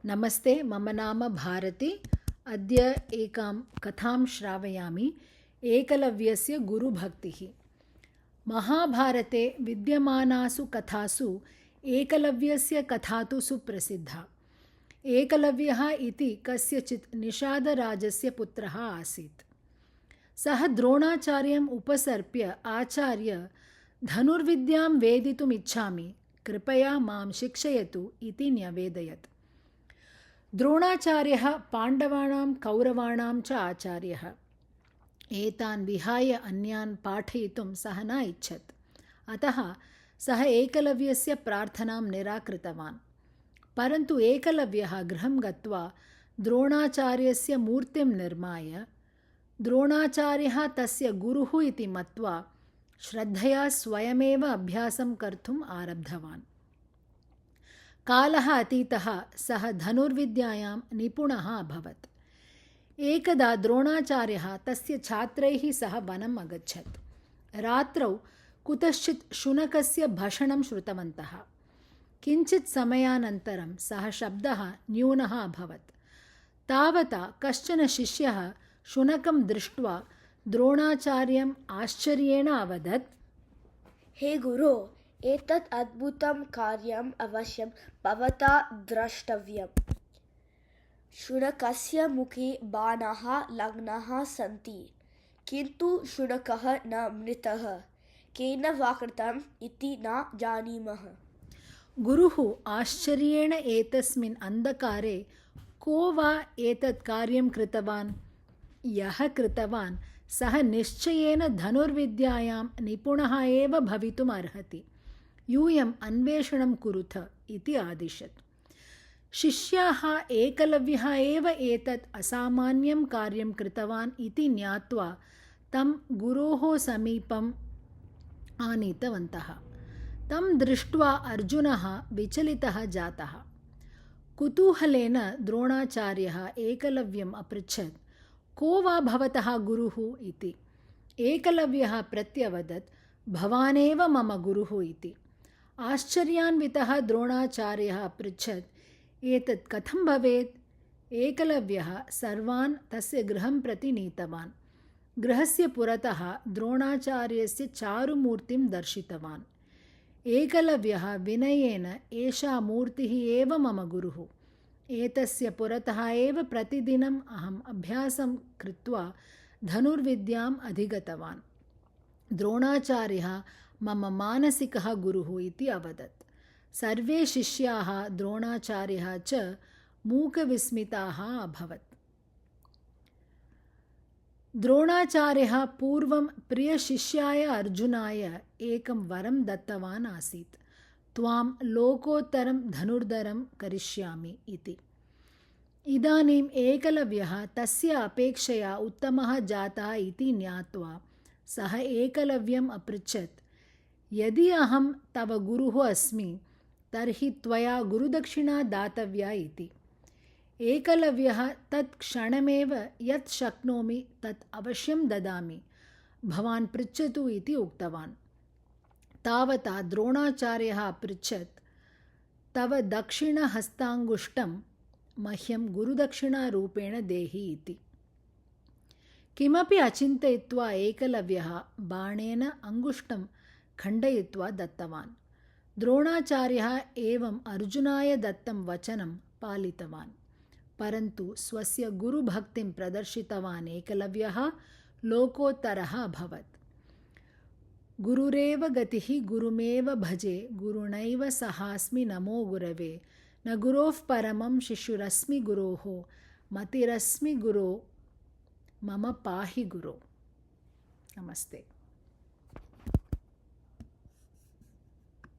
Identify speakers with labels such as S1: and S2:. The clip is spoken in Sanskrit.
S1: नमस्ते, मम नाम भारती। अद्य एकां कथां श्रावयामि। एकलव्यस्य गुरुभक्तिः। महाभारते विद्यमानासु कथासु एकलव्यस्य कथा तु सुप्रसिद्धा। एकलव्यः इति कस्यचित् निषादराजस्य पुत्रः आसीत्। सः द्रोणाचार्यम् उपसर्प्य आचार्य, धनुर्विद्यां वेदितुम् इच्छामि, कृपया मां शिक्षयतु इति न्यवेदयत्। द्रोणाचार्यः पाण्डवानां कौरवाणां च आचार्यः। एतान् विहाय अन्यान् पाठयितुं सः न इच्छत्। अतः सः एकलव्यस्य प्रार्थनां निराकृतवान्। परन्तु एकलव्यः गृहं गत्वा द्रोणाचार्यस्य मूर्तिं निर्माय द्रोणाचार्यः तस्य गुरुः इति मत्वा श्रद्धया स्वयमेव अभ्यासं कर्तुम् आरब्धवान्। कालः अतीतः, सः धनुर्विद्यायां निपुणः अभवत्। एकदा द्रोणाचार्यः तस्य छात्रैः सह वनम् अगच्छत्। रात्रौ कुतश्चित् शुनकस्य भषणं श्रुतवन्तः। किञ्चित् समयानन्तरं सः शब्दः न्यूनः अभवत्। तावता कश्चन शिष्यः शुनकं दृष्ट्वा द्रोणाचार्यम् आश्चर्येण अवदत्,
S2: हे गुरो, एतत् अद्भुतं कार्यम् अवश्यं भवता द्रष्टव्यम्। शुनकस्य मुखे बाणाः लग्नाः सन्ति, किन्तु शुनकः न मृतः। केन वा कृतम् इति न जानीमः।
S1: गुरुः आश्चर्येण एतस्मिन् अन्धकारे को वा एतत् कार्यं कृतवान्? यः कृतवान् सः निश्चयेन धनुर्विद्यायां निपुणः एव भवितुम् अर्हति। यूयम् अन्वेषणं कुरुथ इति आदिशत्। शिष्याः एकलव्यः एव एतत् असामान्यं कार्यं कृतवान् इति ज्ञात्वा तं गुरोः समीपम् आनीतवन्तः। तं दृष्ट्वा अर्जुनः विचलितः जातः। कुतूहलेन द्रोणाचार्यः एकलव्यम् अपृच्छत्, को वा भवतः गुरुः इति। एकलव्यः प्रत्यवदत्, भवानेव मम गुरुः इति। आश्चर्यान्वितः द्रोणाचार्यः अपृच्छत्, एतत् कथं भवेत्? एकलव्यः सर्वान् तस्य गृहं प्रति नीतवान्। गृहस्य पुरतः द्रोणाचार्यस्य चारुमूर्तिं दर्शितवान्। एकलव्यः विनयेन, एषा मूर्तिः एव मम गुरुः। एतस्य पुरतः एव प्रतिदिनम् अहम् अभ्यासं कृत्वा धनुर्विद्याम् अधिगतवान्। द्रोणाचार्यः मम मानसिकः गुरुः इति अवदत्। सर्वे शिष्याः, द्रोणाचार्यः च मूकविस्मिताः अभवत्। द्रोणाचार्यः पूर्वं प्रियशिष्याय अर्जुनाय एकं वरं दत्तवान् आसीत्, त्वां लोकोत्तरं धनुर्धरं करिष्यामि इति। इदानीम् एकलव्यः तस्य अपेक्षया उत्तमः जातः इति ज्ञात्वा सः एकलव्यम् अपृच्छत्, यदि अहं तव गुरुः अस्मि तर्हि त्वया गुरुदक्षिणा दातव्या इति। एकलव्यः तत् क्षणमेव यत् शक्नोमि तत् अवश्यं ददामि, भवान् पृच्छतु इति उक्तवान्। तावता द्रोणाचार्यः अपृच्छत्, तव दक्षिणहस्ताङ्गुष्ठं मह्यं गुरुदक्षिणारूपेण देहि इति। किमपि अचिन्तयित्वा एकलव्यः बाणेन अङ्गुष्ठं खण्डयित्वा दत्तवान्। द्रोणाचार्यः एवम् अर्जुनाय दत्तं वचनं पालितवान्। परन्तु स्वस्य गुरुभक्तिं प्रदर्शितवान् एकलव्यः लोकोत्तरः अभवत्। गुरुरेव गतिः गुरुमेव भजे, गुरुणैव सहास्मि नमो गुरवे। न गुरोः परमं शिशुरस्मि गुरोः, मतिरस्मि गुरो मम पाहि गुरो। नमस्ते।